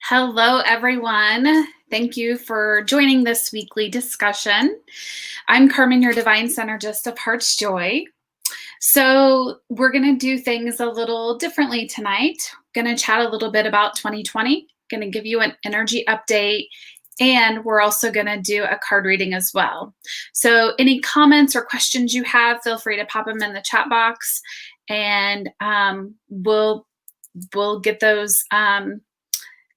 Hello, everyone. Thank you for joining this weekly discussion. I'm Carmen, your divine synergist of Heart's Joy. So, we're going to do things a little differently tonight. Going to chat a little bit about 2020, going to give you an energy update, and we're also going to do a card reading as well. So, any comments or questions you have, feel free to pop them in the chat box, and we'll get those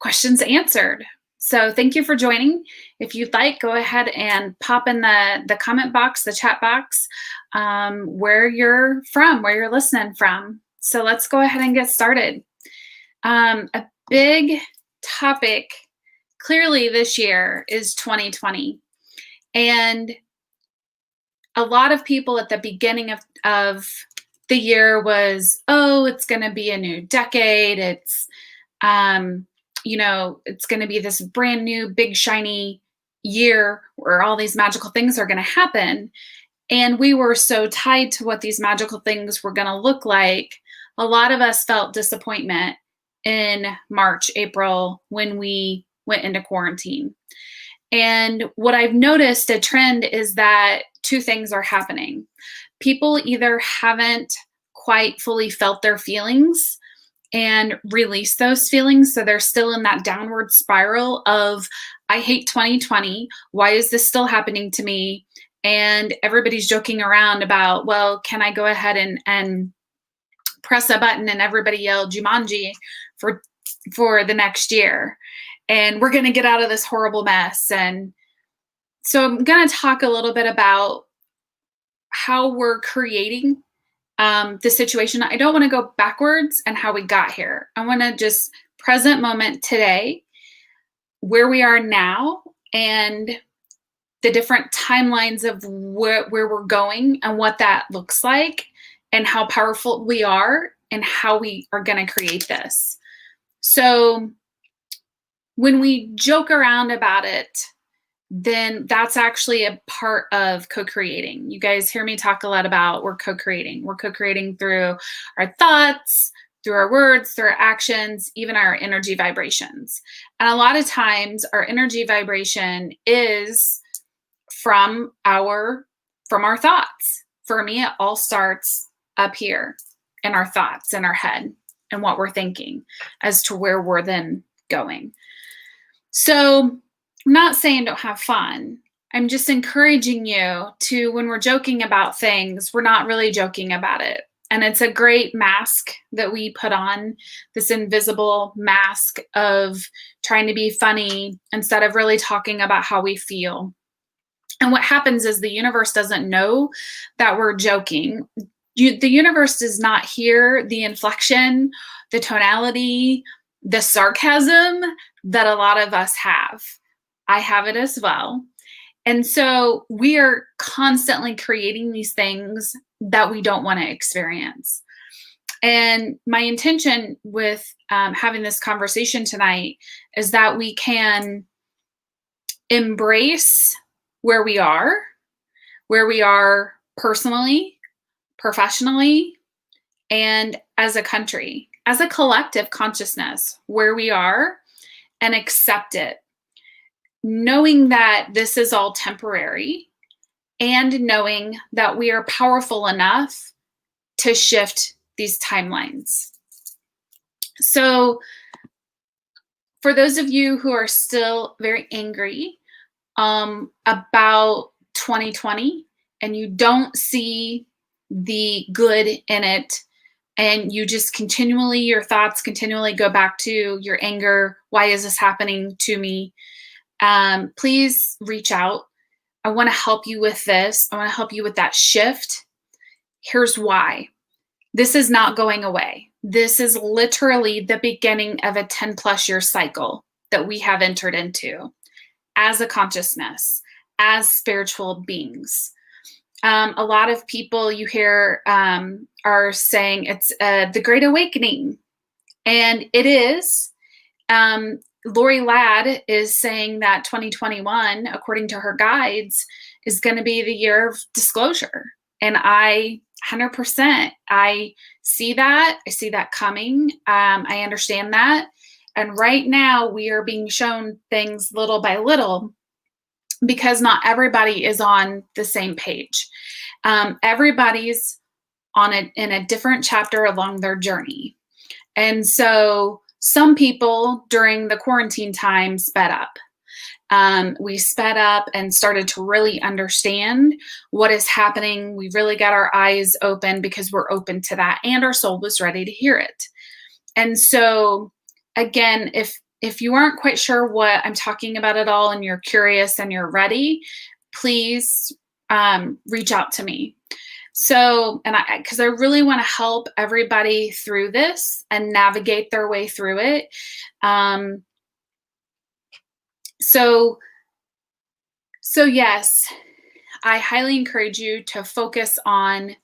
questions answered. So thank you for joining. If you'd like, go ahead and pop in the comment box, the chat box, where you're from, where you're listening from. So let's go ahead and get started. A big topic clearly this year is 2020. And a lot of people at the beginning of the year was, oh, it's going to be a new decade. It's it's going to be this brand new, big, shiny year where all these magical things are going to happen. And we were so tied to what these magical things were going to look like. A lot of us felt disappointment in March, April, when we went into quarantine. And what I've noticed a trend is that two things are happening. People either haven't quite fully felt their feelings and release those feelings. So they're still in that downward spiral of, I hate 2020. Why is this still happening to me? And everybody's joking around about, well, can I go ahead and press a button and everybody yell Jumanji for the next year? And we're going to get out of this horrible mess. And so I'm going to talk a little bit about how we're creating the situation. I don't want to go backwards and how we got here. I want to just present moment today, where we are now, and the different timelines of where we're going and what that looks like, and how powerful we are, and how we are going to create this. So when we joke around about it, then that's actually a part of co-creating. You guys hear me talk a lot about we're co-creating. We're co-creating through our thoughts, through our words, through our actions, even our energy vibrations. And a lot of times our energy vibration is from our thoughts. For me, it all starts up here in our thoughts, in our head, and what we're thinking as to where we're then going. So I'm not saying don't have fun. I'm just encouraging you to, when we're joking about things, we're not really joking about it. And it's a great mask that we put on, this invisible mask of trying to be funny instead of really talking about how we feel. And what happens is the universe doesn't know that we're joking. The universe does not hear the inflection, the tonality, the sarcasm that a lot of us have. I have it as well. And so we are constantly creating these things that we don't want to experience. And my intention with having this conversation tonight is that we can embrace where we are personally, professionally, and as a country, as a collective consciousness, where we are, and accept it. Knowing that this is all temporary, and knowing that we are powerful enough to shift these timelines. So for those of you who are still very angry about 2020 and you don't see the good in it, and you just your thoughts continually go back to your anger, why is this happening to me? Please reach out. I want to help you with this. I want to help you with that shift. Here's why. This is not going away. This is literally the beginning of a 10+ year cycle that we have entered into as a consciousness, as spiritual beings. A lot of people you hear are saying it's the Great Awakening, and it is. Lori Ladd is saying that 2021, according to her guides, is going to be the year of disclosure. And I 100%, I see that. I see that coming. I understand that. And right now we are being shown things little by little because not everybody is on the same page. Everybody's in a different chapter along their journey. And so some people during the quarantine time sped up. We sped up and started to really understand what is happening. We really got our eyes open because we're open to that, and our soul was ready to hear it. And so, again, if you aren't quite sure what I'm talking about at all, and you're curious and you're ready, please reach out to me. So, because I really want to help everybody through this and navigate their way through it. So yes, I highly encourage you to focus on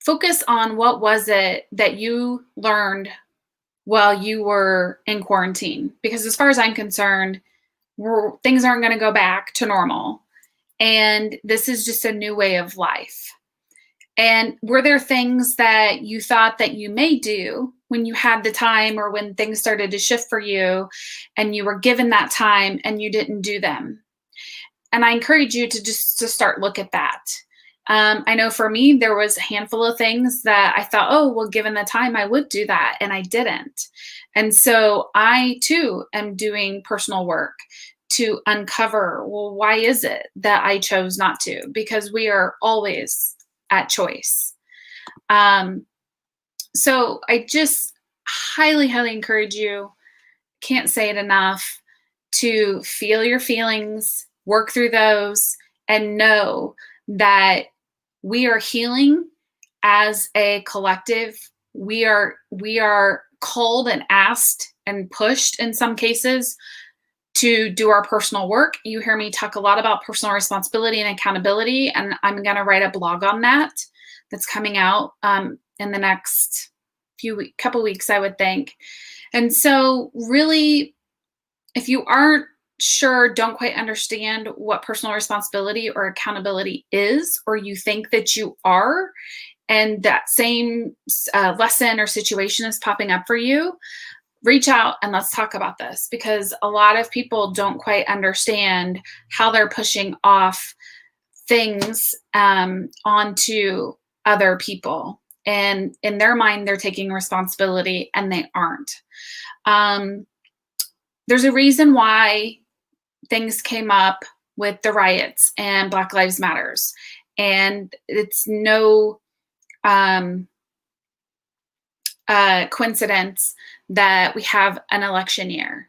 what was it that you learned while you were in quarantine. Because as far as I'm concerned, things aren't going to go back to normal. And this is just a new way of life. And were there things that you thought that you may do when you had the time, or when things started to shift for you and you were given that time and you didn't do them? And I encourage you to start look at that. I know for me, there was a handful of things that I thought, oh, well, given the time, I would do that. And I didn't. And so I too am doing personal work to uncover, well, why is it that I chose not to? Because we are always at choice. So I just highly, highly encourage you, can't say it enough, to feel your feelings, work through those, and know that we are healing as a collective. We are called and asked and pushed in some cases to do our personal work. You hear me talk a lot about personal responsibility and accountability, and I'm going to write a blog on that that's coming out in the next couple weeks, I would think. And so really, if you aren't sure, don't quite understand what personal responsibility or accountability is, or you think that you are, and that same lesson or situation is popping up for you, reach out and let's talk about this, because a lot of people don't quite understand how they're pushing off things onto other people. And in their mind, they're taking responsibility, and they aren't. There's a reason why things came up with the riots and Black Lives Matters. And it's no coincidence that we have an election year.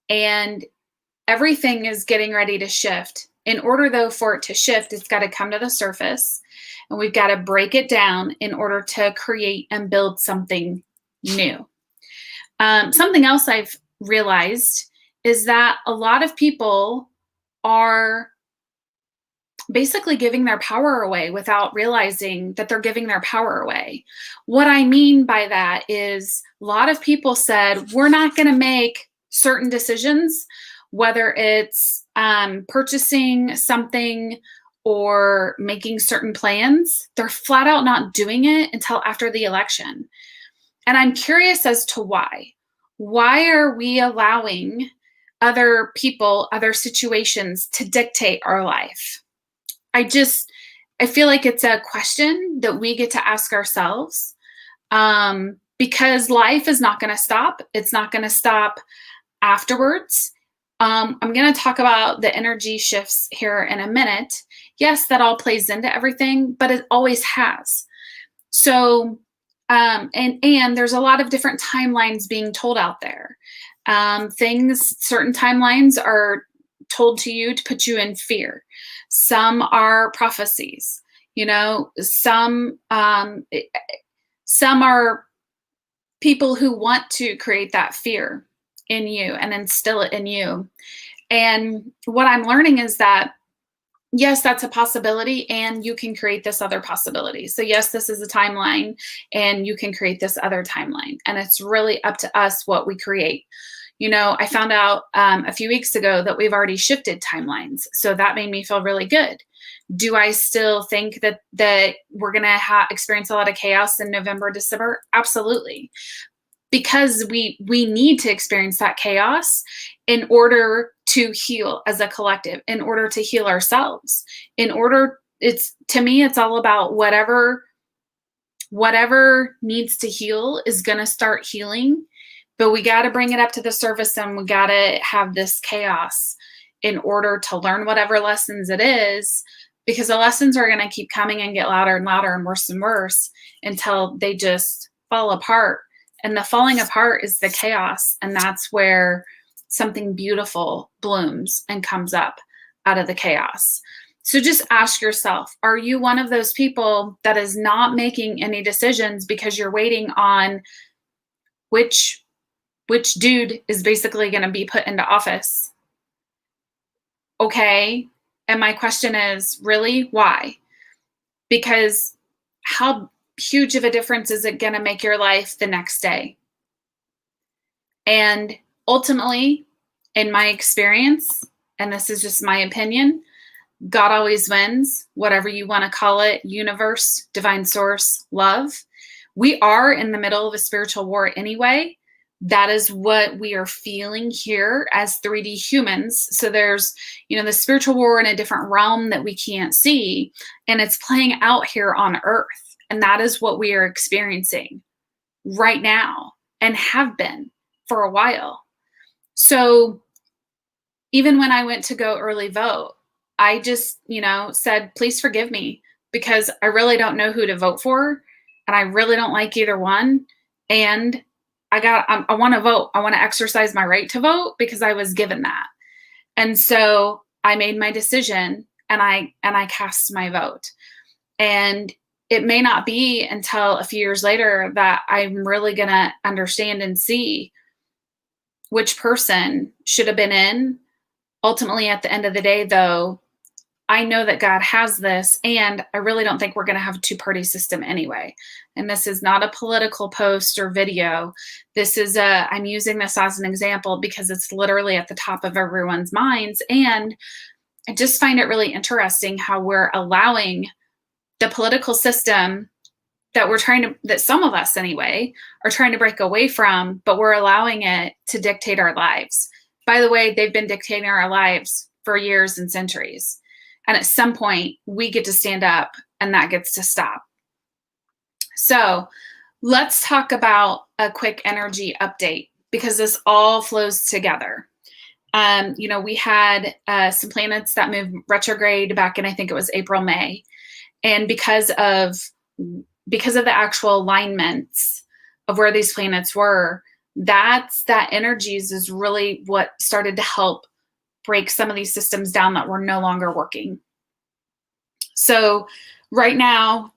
And everything is getting ready to shift. In order, though, for it to shift, it's got to come to the surface. And we've got to break it down in order to create and build something new. Something else I've realized is that a lot of people are basically giving their power away without realizing that they're giving their power away. What I mean by that is a lot of people said, we're not going to make certain decisions, whether it's purchasing something or making certain plans. They're flat out not doing it until after the election. And I'm curious as to why. Why are we allowing other people, other situations to dictate our life? I feel like it's a question that we get to ask ourselves, because life is not going to stop. It's not going to stop afterwards. I'm going to talk about the energy shifts here in a minute. Yes, that all plays into everything, but it always has. So, and there's a lot of different timelines being told out there. Certain timelines are told to you to put you in fear. Some are prophecies, some are people who want to create that fear in you and instill it in you. And what I'm learning is that, yes, that's a possibility, and you can create this other possibility. So yes, this is a timeline, and you can create this other timeline. And it's really up to us what we create. I found out a few weeks ago that we've already shifted timelines. So that made me feel really good. Do I still think that we're going to experience a lot of chaos in November, December? Absolutely. because we need to experience that chaos in order to heal as a collective, in order to heal ourselves, in order, it's, to me, it's all about whatever needs to heal is going to start healing, but we got to bring it up to the surface, and we got to have this chaos in order to learn whatever lessons it is, because the lessons are going to keep coming and get louder and louder and worse until they just fall apart. And the falling apart is the chaos, and that's where something beautiful blooms and comes up out of the chaos. So just ask yourself, are you one of those people that is not making any decisions because you're waiting on which dude is basically going to be put into office? Okay. And my question is, really, why? Because how huge of a difference is it going to make your life the next day? And ultimately, in my experience, and this is just my opinion, God always wins, whatever you want to call it, universe, divine source, love. We are in the middle of a spiritual war anyway. That is what we are feeling here as 3D humans. So there's, the spiritual war in a different realm that we can't see, and it's playing out here on Earth. And that is what we are experiencing right now and have been for a while. So even when I went to go early vote, I just, said, please forgive me, because I really don't know who to vote for, and I really don't like either one. And I want to vote. I want to exercise my right to vote because I was given that. And so I made my decision, and I cast my vote. And it may not be until a few years later that I'm really going to understand and see which person should have been in. Ultimately, at the end of the day, though, I know that God has this, and I really don't think we're going to have a two-party system anyway. And this is not a political post or video. This is I'm using this as an example because it's literally at the top of everyone's minds. And I just find it really interesting how we're allowing the political system that some of us anyway, are trying to break away from, but we're allowing it to dictate our lives. By the way, they've been dictating our lives for years and centuries. And at some point, we get to stand up, and that gets to stop. So let's talk about a quick energy update, because this all flows together. We had some planets that moved retrograde back in, I think it was April, May. And because of the actual alignments of where these planets were, that energies is really what started to help break some of these systems down that were no longer working. So right now,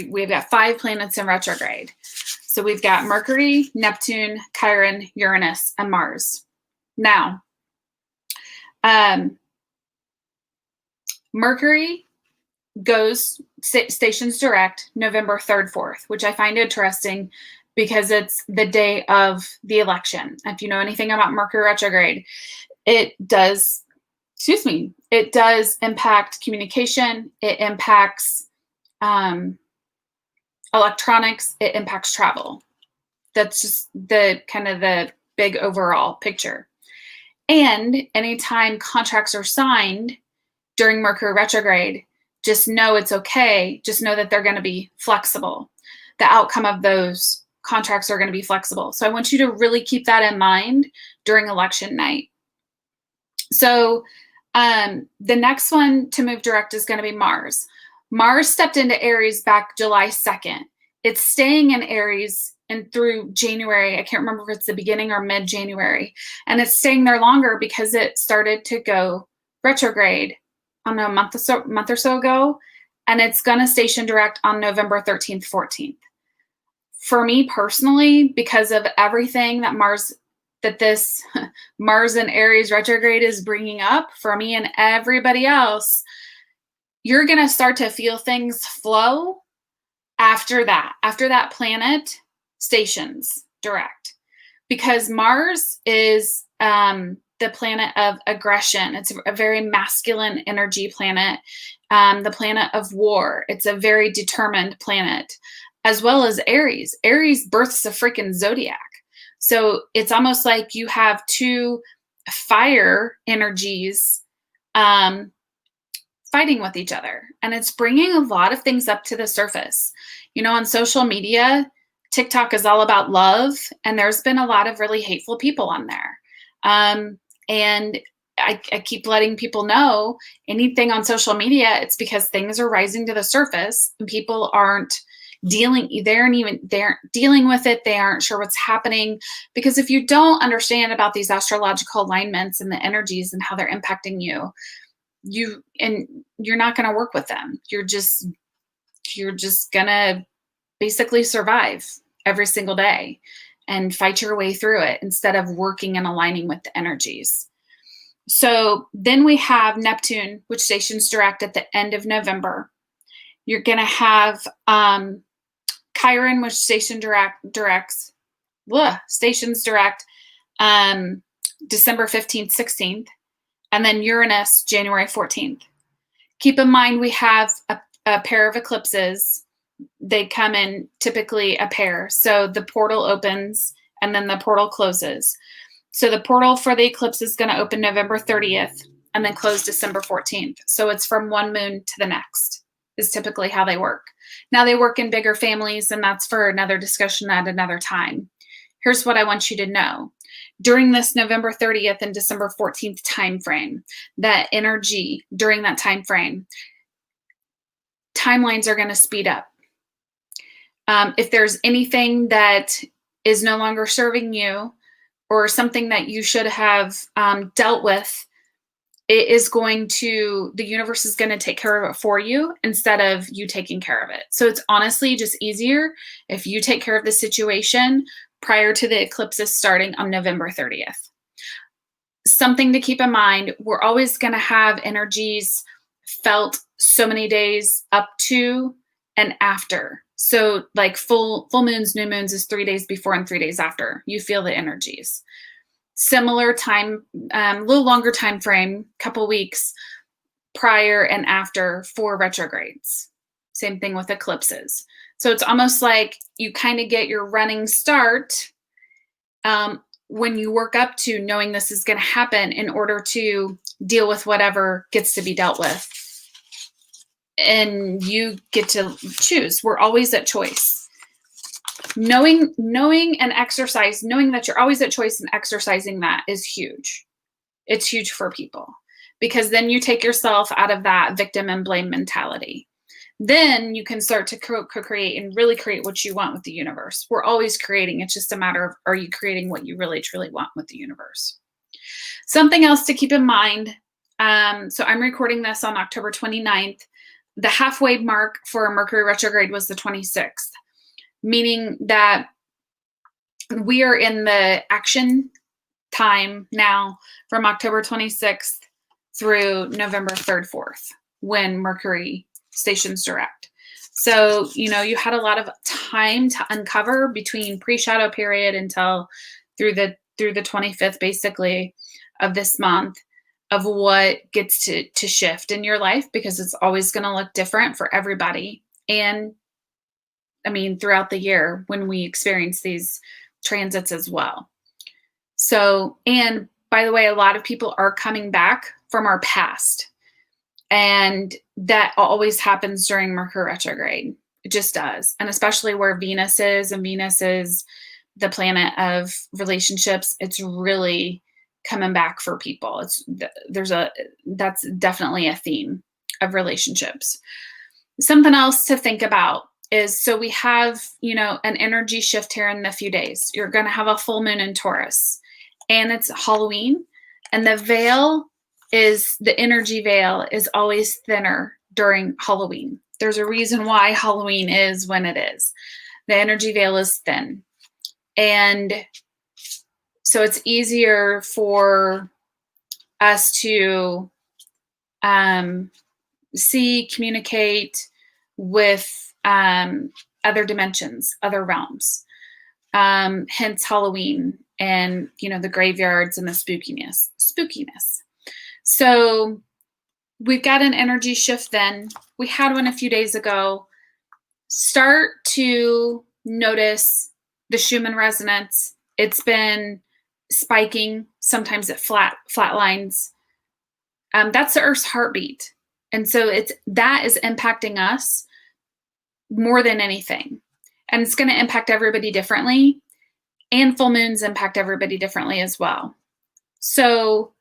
we've got 5 planets in retrograde. So we've got Mercury, Neptune, Chiron, Uranus, and Mars. Now, Mercury stations direct November 3rd, 4th, which I find interesting because it's the day of the election. If you know anything about Mercury retrograde, it does impact communication. It impacts electronics. It impacts travel. That's just the kind of the big overall picture. And anytime contracts are signed during Mercury retrograde, just know it's okay. Just know that they're going to be flexible. The outcome of those contracts are going to be flexible. So I want you to really keep that in mind during election night. So the next one to move direct is going to be Mars. Mars stepped into Aries back July 2nd. It's staying in Aries and through January. I can't remember if it's the beginning or mid-January. And it's staying there longer because it started to go retrograde, I don't know, a month or so ago. And it's going to station direct on November 13th, 14th. For me personally, because of everything that this Mars and Aries retrograde is bringing up for me and everybody else, you're going to start to feel things flow after that planet stations direct, because Mars is the planet of aggression. It's a very masculine energy planet, the planet of war. It's a very determined planet, as well as Aries. Aries births a freaking zodiac. So it's almost like you have two fire energies um, fighting with each other. And it's bringing a lot of things up to the surface. On social media, TikTok is all about love, and there's been a lot of really hateful people on there. And I keep letting people know anything on social media, it's because things are rising to the surface and people aren't they're dealing with it. They aren't sure what's happening, because if you don't understand about these astrological alignments and the energies and how they're impacting you're not going to work with them. You're just going to basically survive every single day and fight your way through it instead of working and aligning with the energies. So then we have Neptune, which stations direct at the end of November. You're going to have Chiron, which stations direct December 15th, 16th, and then Uranus, January 14th. Keep in mind, we have a pair of eclipses. They come in typically a pair. So the portal opens and then the portal closes. So the portal for the eclipse is going to open November 30th and then close December 14th. So it's from one moon to the next is typically how they work. Now they work in bigger families, and that's for another discussion at another time. Here's what I want you to know. During this November 30th and December 14th time frame, that energy during that time frame, timelines are going to speed up. If there's anything that is no longer serving you or something that you should have dealt with, the universe is going to take care of it for you instead of you taking care of it. So it's honestly just easier if you take care of the situation prior to the eclipses starting on November 30th. Something to keep in mind, we're always going to have energies felt so many days up to and after. So like full moons, new moons is 3 days before and 3 days after. You feel the energies. Similar time, a little longer time frame, couple weeks prior and after for retrogrades. Same thing with eclipses. So it's almost like you kind of get your running start when you work up to knowing this is going to happen in order to deal with whatever gets to be dealt with. And you get to choose. We're always at choice. Knowing and exercise, knowing that you're always at choice and exercising that is huge. It's huge for people, because then you take yourself out of that victim and blame mentality. Then you can start to co-create and really create what you want with the universe. We're always creating. It's just a matter of, are you creating what you really truly want with the universe? Something else to keep in mind. So I'm recording this on October 29th. The halfway mark for Mercury retrograde was the 26th. Meaning that we are in the action time now from October 26th through November 3rd, 4th, when Mercury stations direct. So, you had a lot of time to uncover between pre-shadow period until through the 25th, basically, of this month, of what gets to shift in your life, because it's always going to look different for everybody. And throughout the year when we experience these transits as well. So, and by the way, a lot of people are coming back from our past, and that always happens during Mercury retrograde. It just does. And especially where Venus is, and Venus is the planet of relationships, it's really coming back for people. That's definitely a theme of relationships. Something else to think about is, so we have, an energy shift here in a few days. You're going to have a full moon in Taurus, and it's Halloween, and the energy veil is always thinner during Halloween. There's a reason why Halloween is when it is. The energy veil is thin. And so it's easier for us to see, communicate with other dimensions, other realms, hence Halloween and, the graveyards and the spookiness. So we've got an energy shift then. We had one a few days ago. Start to notice the Schumann resonance It's been spiking. Sometimes it flatlines. That's the Earth's heartbeat. And so that is impacting us more than anything. And it's going to impact everybody differently. And full moons impact everybody differently as well. So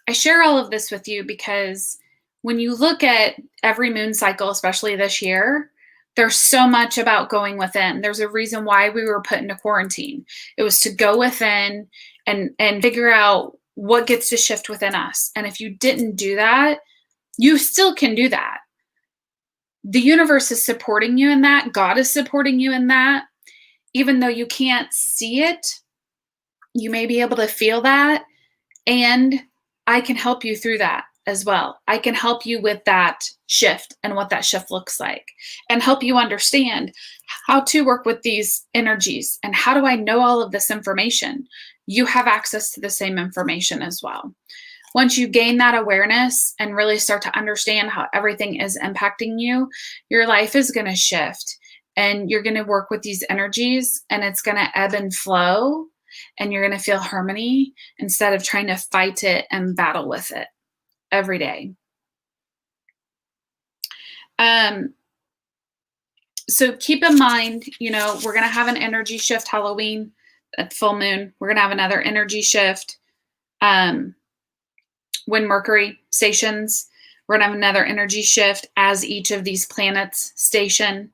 I share all of this with you because when you look at every moon cycle, especially this year, there's so much about going within. There's a reason why we were put into quarantine. It was to go within and figure out what gets to shift within us. And if you didn't do that, you still can do that. The universe is supporting you in that. God is supporting you in that. Even though you can't see it, you may be able to feel that. And I can help you through that as well. I can help you with that shift and what that shift looks like, and help you understand how to work with these energies. And how do I know all of this information? You have access to the same information as well. Once you gain that awareness and really start to understand how everything is impacting you, your life is going to shift, and you're going to work with these energies, and it's going to ebb and flow, and you're going to feel harmony instead of trying to fight it and battle with it every day. So keep in mind, we're going to have an energy shift Halloween at full moon. We're going to have another energy shift when Mercury stations. We're going to have another energy shift as each of these planets station,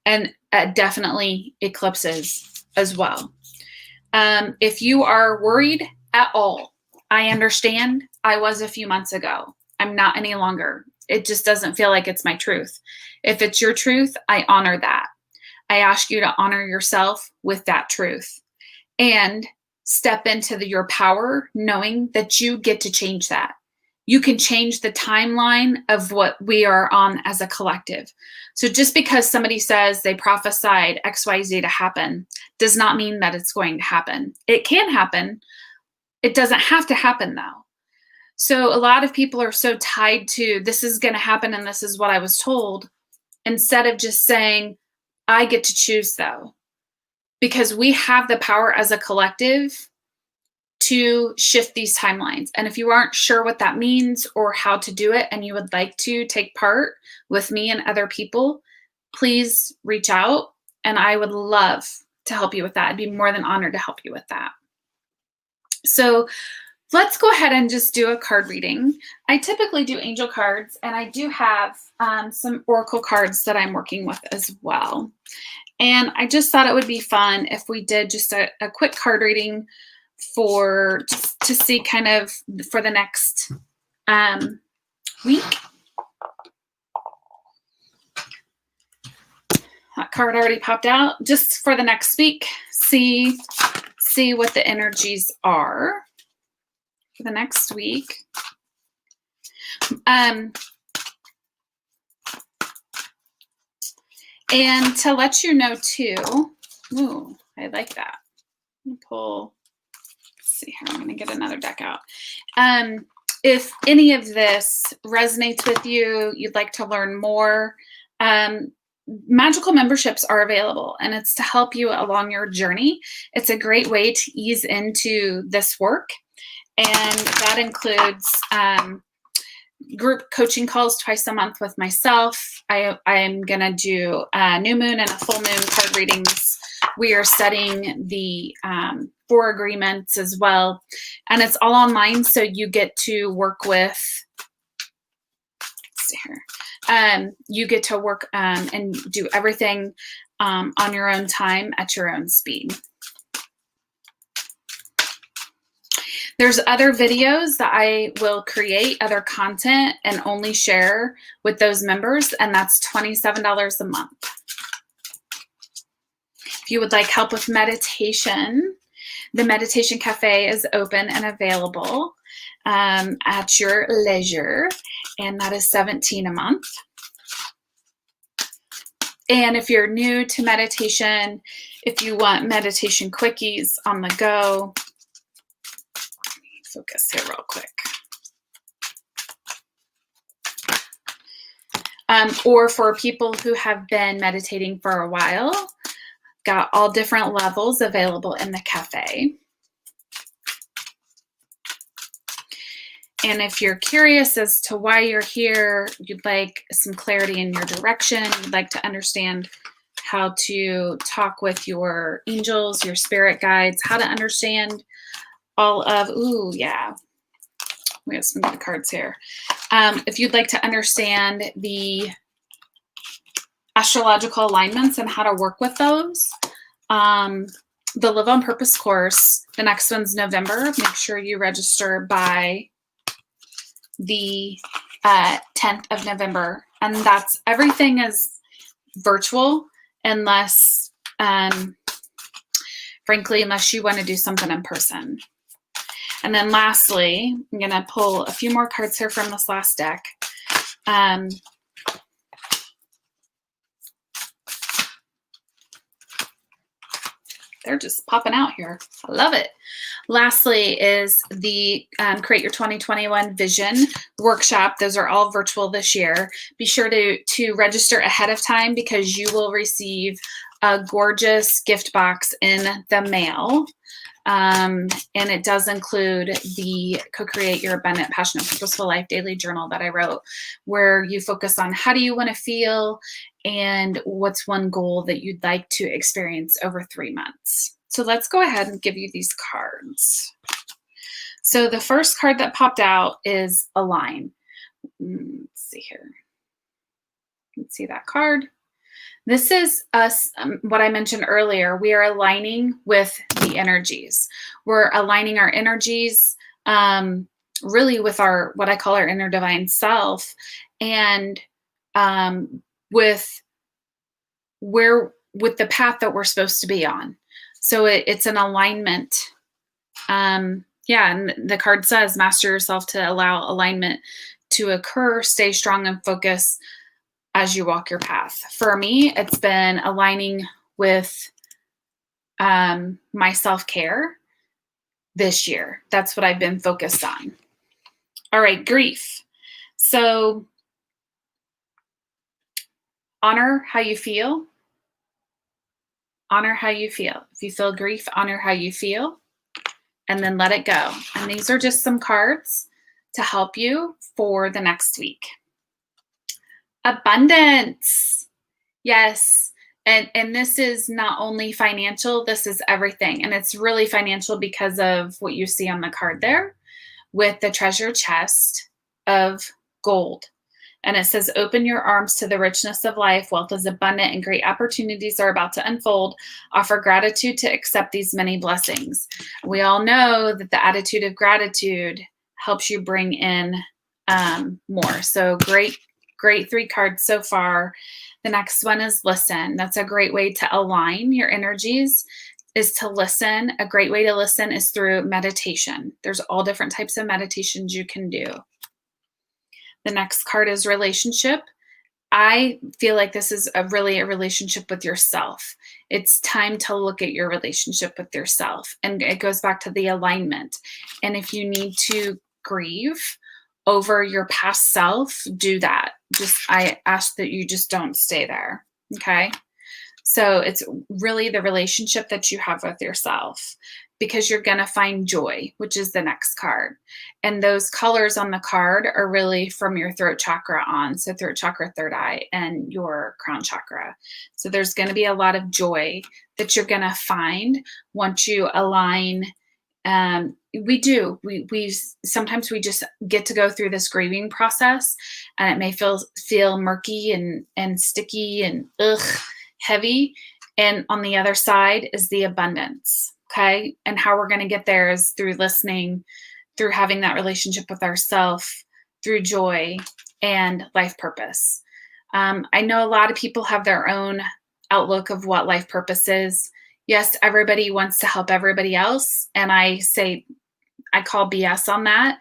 and definitely eclipses as well. If you are worried at all, I understand. I was a few months ago. I'm not any longer. It just doesn't feel like it's my truth. If it's your truth, I honor that. I ask you to honor yourself with that truth and step into your power, knowing that you get to change that. You can change the timeline of what we are on as a collective. So just because somebody says they prophesied XYZ to happen does not mean that it's going to happen. It can happen. It doesn't have to happen though. So a lot of people are so tied to this is going to happen and this is what I was told, instead of just saying, I get to choose though, because we have the power as a collective to shift these timelines. And if you aren't sure what that means or how to do it, and you would like to take part with me and other people, please reach out, and I would love to help you with that. I'd be more than honored to help you with that. So let's go ahead and just do a card reading. I typically do angel cards, and I do have some oracle cards that I'm working with as well. And I just thought it would be fun if we did just a quick card reading to see kind of for the next week. That card already popped out. Just for the next week, see what the energies are for the next week. And to let you know too, ooh, I like that. Let me pull. See here, I'm going to get another deck out. If any of this resonates with you, you'd like to learn more, magical memberships are available, and it's to help you along your journey. It's a great way to ease into this work, and that includes group coaching calls twice a month with myself. I am going to do a new moon and a full moon card readings. We are studying the 4 agreements as well. And it's all online, so you get to work with, let's see here. You get to work and do everything on your own time at your own speed. There's other videos that I will create, other content, and only share with those members, and that's $27 a month. If you would like help with meditation, the Meditation Cafe is open and available at your leisure, and that is $17 a month. And if you're new to meditation, if you want meditation quickies on the go, focus here real quick. Or for people who have been meditating for a while, got all different levels available in the cafe. And if you're curious as to why you're here, you'd like some clarity in your direction, you'd like to understand how to talk with your angels, your spirit guides, how to understand all of, ooh, yeah, we have some good cards here. If you'd like to understand the astrological alignments and how to work with those, the Live on Purpose course, the next one's November. Make sure you register by the 10th of November. And that's, everything is virtual unless, frankly, unless you want to do something in person. And then lastly, I'm going to pull a few more cards here from this last deck. They're just popping out here. I love it. Lastly is the Create Your 2021 Vision workshop. Those are all virtual this year. Be sure to register ahead of time because you will receive a gorgeous gift box in the mail. And it does include the Co-Create Your Abundant, Passionate, Purposeful Life daily journal that I wrote, where you focus on how do you want to feel and what's one goal that you'd like to experience over 3 months. So let's go ahead and give you these cards. So the first card that popped out is Align. Let's see here. Let's see that card. This is us, what I mentioned earlier. We are aligning with the energies. We're aligning our energies really with our, what I call our inner divine self, and with the path that we're supposed to be on. So it's an alignment. And the card says, master yourself to allow alignment to occur, stay strong and focus as you walk your path. For me, it's been aligning with my self-care this year. That's what I've been focused on. All right, grief. So honor how you feel. Honor how you feel. If you feel grief, honor how you feel, and then let it go. And these are just some cards to help you for the next week. Abundance. Yes. And this is not only financial, this is everything. And it's really financial because of what you see on the card there with the treasure chest of gold. And it says, open your arms to the richness of life. Wealth is abundant and great opportunities are about to unfold. Offer gratitude to accept these many blessings. We all know that the attitude of gratitude helps you bring in more. So great 3 cards so far. The next one is listen. That's a great way to align your energies, is to listen. A great way to listen is through meditation. There's all different types of meditations you can do. The next card is relationship. I feel like this is really a relationship with yourself. It's time to look at your relationship with yourself. And it goes back to the alignment. And if you need to grieve over your past self, do that. I ask that you just don't stay there. Okay. So it's really the relationship that you have with yourself, because you're going to find joy, which is the next card. And those colors on the card are really from your throat chakra on. So throat chakra, third eye, and your crown chakra. So there's going to be a lot of joy that you're going to find once you align. We sometimes we just get to go through this grieving process, and it may feel murky and sticky and heavy. And on the other side is the abundance. Okay. And how we're going to get there is through listening, through having that relationship with ourselves, through joy and life purpose. I know a lot of people have their own outlook of what life purpose is. Yes, everybody wants to help everybody else. And I call BS on that.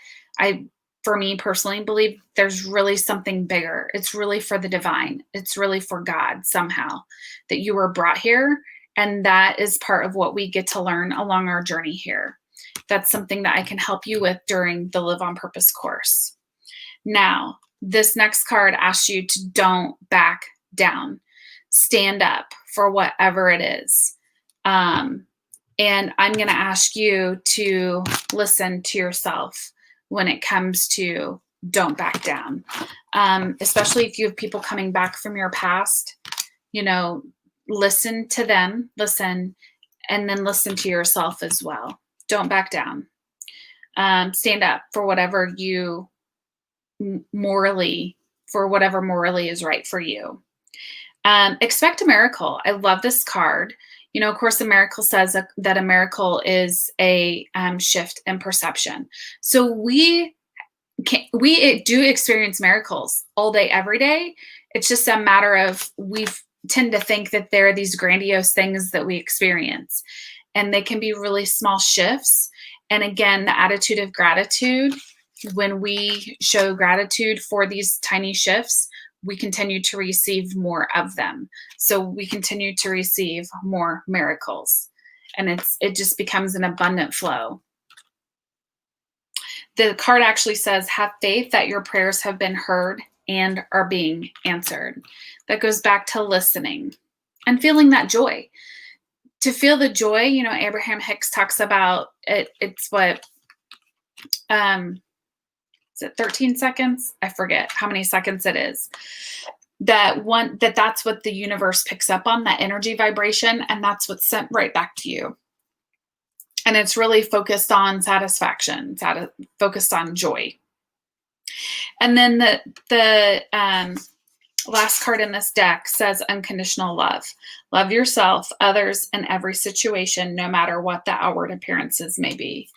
For me personally, believe there's really something bigger. It's really for the divine. It's really for God somehow that you were brought here. And that is part of what we get to learn along our journey here. That's something that I can help you with during the Live on Purpose course. Now, this next card asks you to don't back down. stand up for whatever it is. And I'm going to ask you to listen to yourself when it comes to don't back down. Especially if you have people coming back from your past, listen to them, and then listen to yourself as well. Don't back down. Stand up for whatever morally is right for you. Expect a miracle. I love this card. Of course, the miracle says that a miracle is a shift in perception. So we do experience miracles all day, every day. It's just a matter of we tend to think that there are these grandiose things that we experience, and they can be really small shifts. And again, the attitude of gratitude, when we show gratitude for these tiny shifts, we continue to receive more of them. So we continue to receive more miracles, and it just becomes an abundant flow. The card actually says, have faith that your prayers have been heard and are being answered. That goes back to listening and feeling that joy. To feel the joy, Abraham Hicks talks about it. It's what, is it 13 seconds? I forget how many seconds it is. That's what the universe picks up on, that energy vibration, and that's what's sent right back to you. And it's really focused on satisfaction, focused on joy. And then the last card in this deck says unconditional love. Love yourself, others, and every situation, no matter what the outward appearances may be.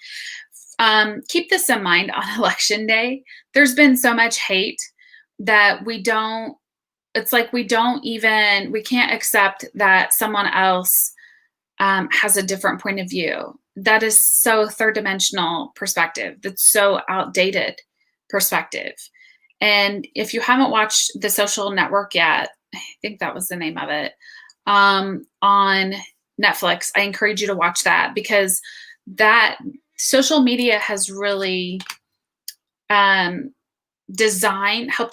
Keep this in mind on election day. There's been so much hate that we can't accept that someone else has a different point of view. That is so third dimensional perspective. That's so outdated perspective. And if you haven't watched The Social Network yet, I think that was the name of it, on Netflix, I encourage you to watch that, because that social media has really helped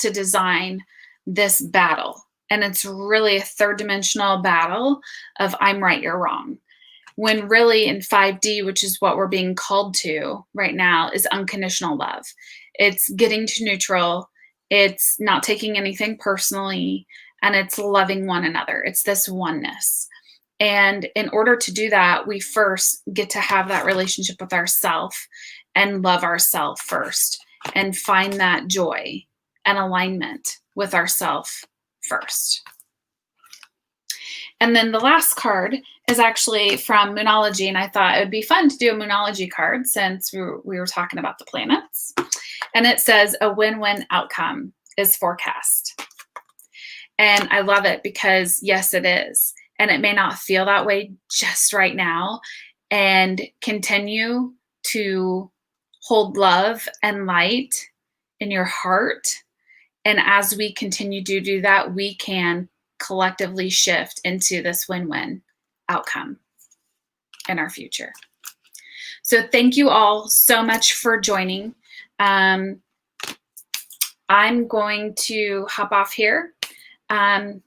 to design this battle. And it's really a third dimensional battle of I'm right, you're wrong. When really in 5D, which is what we're being called to right now, is unconditional love. It's getting to neutral. It's not taking anything personally, and it's loving one another. It's this oneness. And in order to do that, we first get to have that relationship with ourselves and love ourselves first, and find that joy and alignment with ourselves first. And then the last card is actually from Moonology, and I thought it would be fun to do a Moonology card since we were talking about the planets. And it says a win-win outcome is forecast. And I love it because, yes, it is. And it may not feel that way just right now. And continue to hold love and light in your heart. And as we continue to do that, we can collectively shift into this win-win outcome in our future. So thank you all so much for joining. I'm going to hop off here. And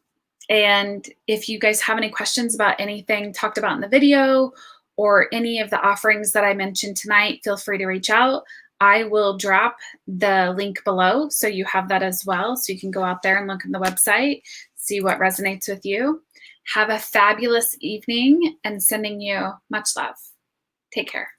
if you guys have any questions about anything talked about in the video or any of the offerings that I mentioned tonight, feel free to reach out. I will drop the link below so you have that as well. So you can go out there and look at the website, see what resonates with you. Have a fabulous evening, and sending you much love. Take care.